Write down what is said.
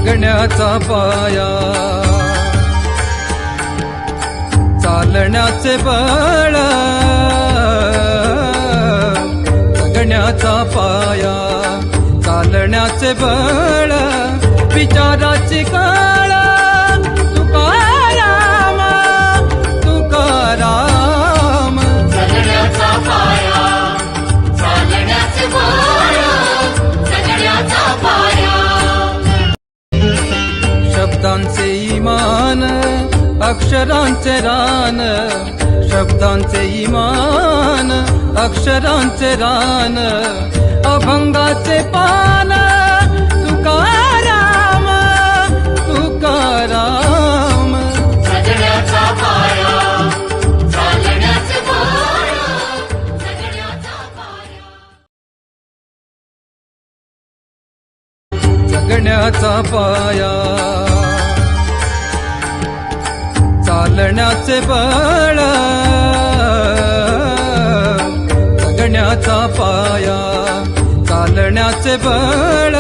जगण्याचा पाया चालण्याचे बळ जगण्याचा पाया चालण्याचे बळ विचाराची काळ तुकाराम तुकाराम जगण्याचा पाया चालण्याचे बळ जगण्याचा पाया शब्दांचे इमान अक्षरांचे रान शब्दांचे इमान अक्षरांचे रान अभंगाचे पान तुकाराम तुकाराम जगण्याचा पाया चालण्याचे बळ जगण्याचा पाया जगण्याचा पाया चालण्याचे बळ जगण्याचा पाया चालण्याचे बळ